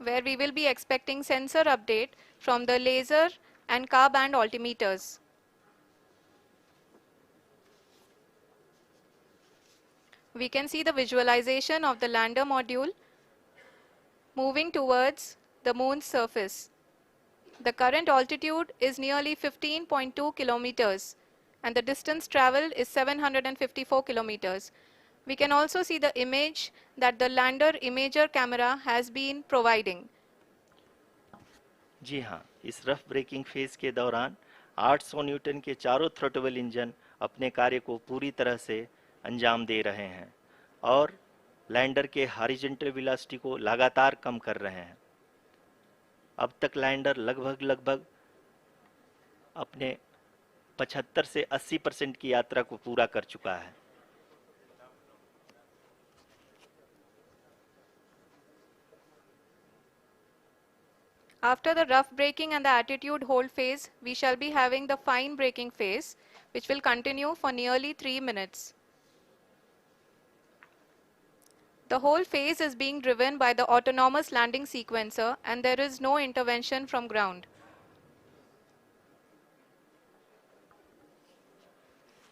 where we will be expecting sensor update from the laser and car band altimeters. We can see the visualization of the lander module moving towards the moon's surface. The current altitude is nearly 15.2 kilometers and the distance traveled is 754 kilometers. We can also see the image that the lander imager camera has been providing. जी हाँ, इस rough breaking phase के दौरान 800 Newton के चारों throttle engine अपने कार्य को पूरी तरह से अंजाम दे रहे हैं और लैंडर के हॉरिजॉन्टल वेलोसिटी को लगातार कम कर रहे हैं। अब तक लैंडर लगभग अपने 75 से 80% की यात्रा को पूरा कर चुका है। After the rough braking and the attitude hold phase, we shall be having the fine braking phase, which will continue for nearly 3 minutes. The whole phase is being driven by the autonomous landing sequencer and there is no intervention from ground.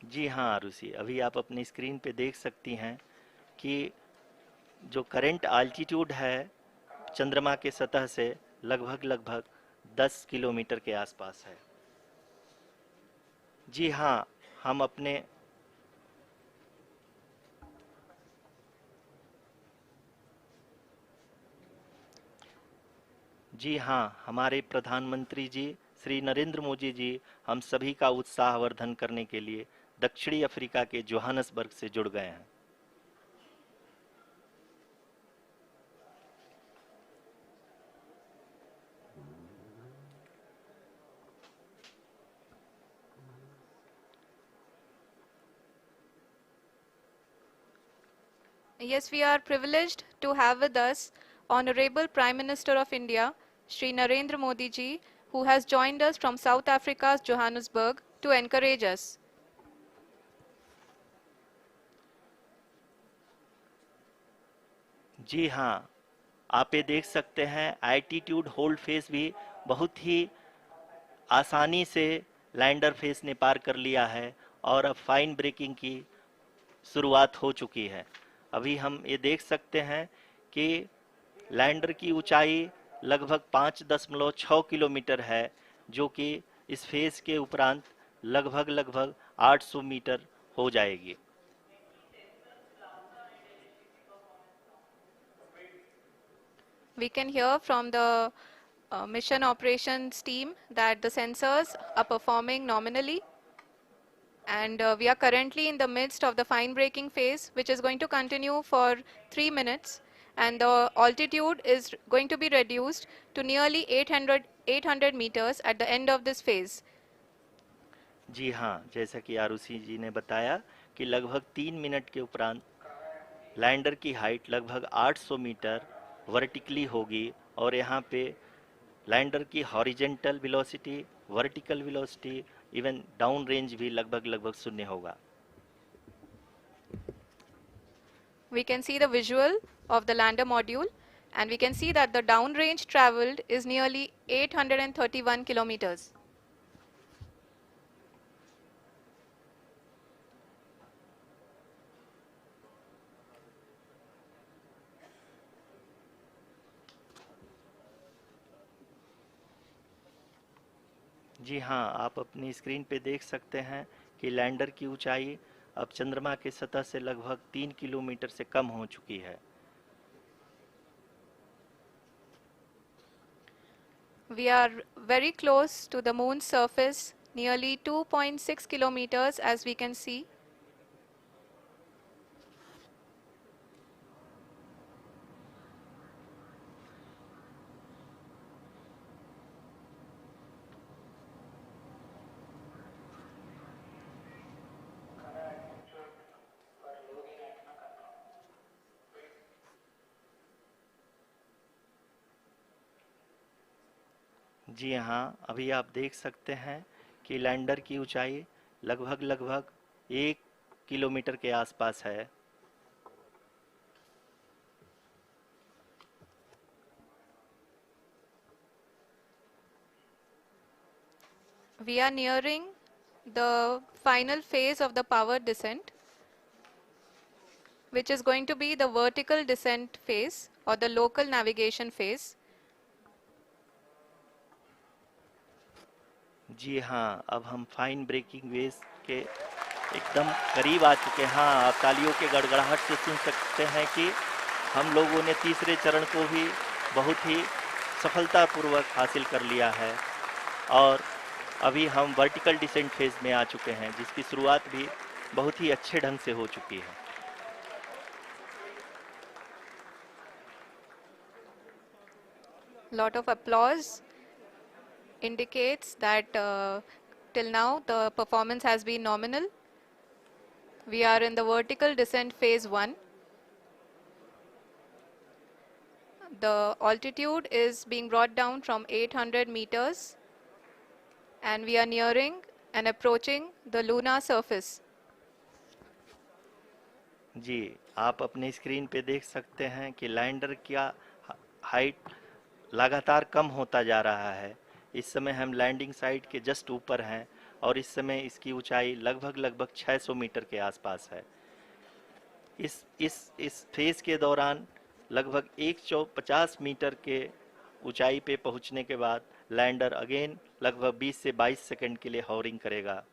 जी हाँ आरुषि, अभी आप अपनी screen पे देख सकती हैं कि जो करंट आल्टीट्यूड है चंद्रमा के सतह से लगभग 10 किलोमीटर के आसपास है। जी हाँ, हम अपने जी हाँ, हमारे प्रधानमंत्री जी श्री नरेंद्र मोदी जी हम सभी का उत्साहवर्धन करने के लिए दक्षिणी अफ्रीका के जोहानसबर्ग से जुड़ गए हैं। Yes, we are privileged to have with us Honorable Prime Minister of India, Shri Narendra Modi ji, who has joined us from South Africa's Johannesburg to encourage us. जी हाँ, आप ये देख सकते हैं एल्टीट्यूड होल्ड फेस भी बहुत ही आसानी से लैंडर फेस ने पार कर लिया है और अब फाइन ब्रेकिंग की शुरुआत हो चुकी है। अभी हम ये देख सकते हैं कि लैंडर की ऊंचाई लगभग 5.6 किलोमीटर है, जो कि इस फेज के उपरांत लगभग 800 मीटर हो जाएगी। We can hear from the mission operations team that the sensors are performing nominally. And we are currently in the midst of the fine braking phase, which is going to continue for 3 minutes. And the altitude is going to be reduced to nearly 800 meters at the end of this phase. जी हाँ, जैसा कि आरुषि जी ने बताया कि लगभग 3 minute के उपरांत lander की हाइट लगभग 800 मीटर वर्टिकली होगी और यहाँ पे लैंडर की horizontal velocity, vertical velocity, even down range भी लगभग शून्य होगा। We can see the visual of the lander module and we can see that the downrange traveled is nearly 831 kilometers. जी हाँ, आप अपनी स्क्रीन पे देख सकते हैं कि लैंडर की ऊंचाई अब चंद्रमा के सतह से लगभग 3 किलोमीटर से कम हो चुकी है। We are very close to the moon's surface, nearly 2.6 kilometers as we can see. जी हाँ, अभी आप देख सकते हैं कि लैंडर की ऊंचाई लगभग 1 किलोमीटर के आसपास है। We are nearing the final phase of the power descent, which is going to be the vertical descent phase or the local navigation phase. जी हाँ, अब हम फाइन ब्रेकिंग वेव्स के एकदम करीब आ चुके हैं। हाँ, आप तालियों के गड़गड़ाहट से सुन सकते हैं कि हम लोगों ने तीसरे चरण को भी बहुत ही सफलतापूर्वक हासिल कर लिया है और अभी हम वर्टिकल डिसेंट फेज में आ चुके हैं, जिसकी शुरुआत भी बहुत ही अच्छे ढंग से हो चुकी है। Lot of applause indicates that till now the performance has been nominal. We are in the vertical descent phase 1. The altitude is being brought down from 800 meters and we are nearing and approaching the lunar surface. जी, आप अपने screen पे देख सकते हैं कि lander का height लगातार कम होता जा रहा है। इस समय हम लैंडिंग साइट के जस्ट ऊपर हैं और इस समय इसकी ऊंचाई लगभग 600 मीटर के आसपास है। इस फेज के दौरान लगभग 150 मीटर के ऊंचाई पे पहुंचने के बाद लैंडर अगेन लगभग 20 से 22 सेकंड के लिए हॉवरिंग करेगा।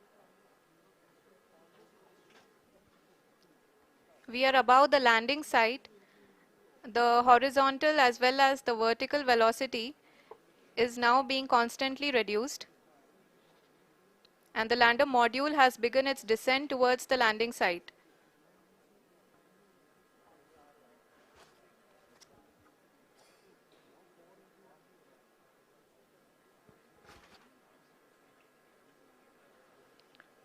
We are above the landing site. The horizontal as well as the vertical velocity is now being constantly reduced. And the lander module has begun its descent towards the landing site.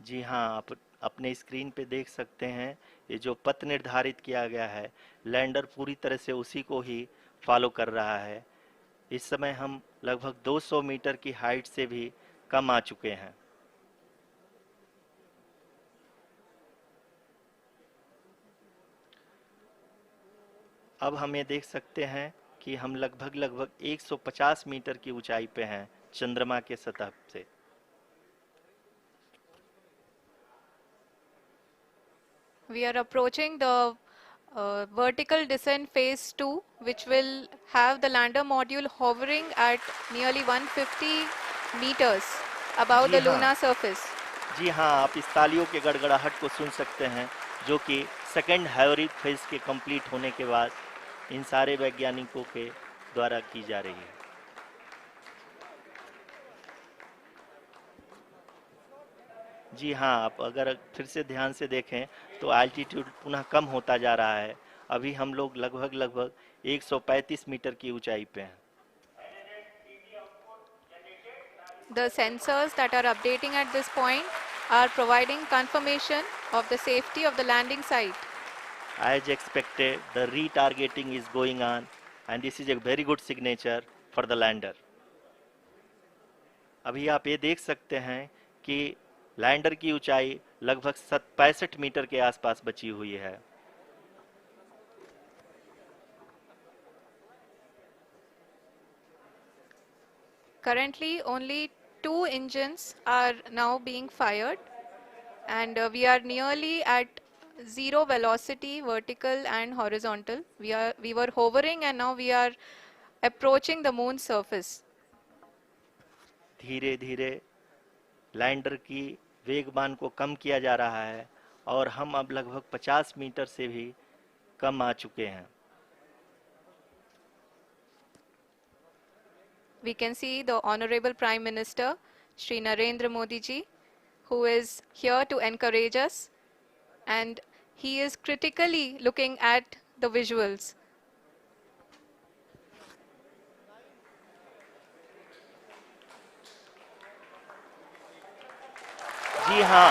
जी हाँ, आप अपने screen पे देख सकते हैं ये जो पथ निर्धारित किया गया है, लैंडर पूरी तरह से उसी को ही फॉलो कर रहा है। इस समय हम लगभग 200 मीटर की हाइट से भी कम आ चुके हैं। अब हम ये देख सकते हैं कि हम लगभग 150 मीटर की ऊंचाई पे हैं चंद्रमा के सतह से। We are approaching the vertical descent phase 2, which will have the lander module hovering at nearly 150 meters above ji the हाँ, lunar surface. जी हाँ, आप इस तालियों के गड़गड़ाहट को सुन सकते हैं, जो कि सेकंड हाइब्रिड फेज के कंप्लीट होने के बाद इन सारे वैज्ञानिकों के द्वारा की जा रही है। जी हाँ, आप अगर फिर से ध्यान से देखें तो एल्टीट्यूड पुनः कम होता जा रहा है। अभी हम लोग लगभग 135 मीटर की ऊंचाई पे हैं। The sensors that are updating at this point are providing confirmation of the safety of the landing site. As expected, the retargeting is going on and this is a very good signature for the lander. अभी आप ये देख सकते हैं कि lander की ऊंचाई लगभग 65 मीटर के आसपास बची हुई है। Currently, only 2 engines are now being fired, and we are nearly at zero velocity, vertical and horizontal. We were hovering, and now we are approaching the moon's surface. धीरे धीरे लैंडर की वेगमान को कम किया जा रहा है और हम अब लगभग 50 मीटर से भी कम आ चुके हैं। We can see the Honorable Prime Minister, Shri Narendra Modi ji, who is here to encourage us, and he is critically looking at the visuals. जी हाँ,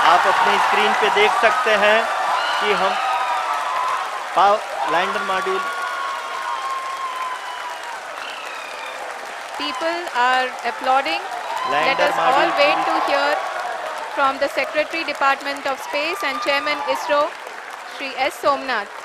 आप अपने स्क्रीन पे देख सकते हैं कि हम lander module People are applauding. Let lander us all module wait to hear from the Secretary Department of Space and Chairman ISRO, Shri S. Somnath.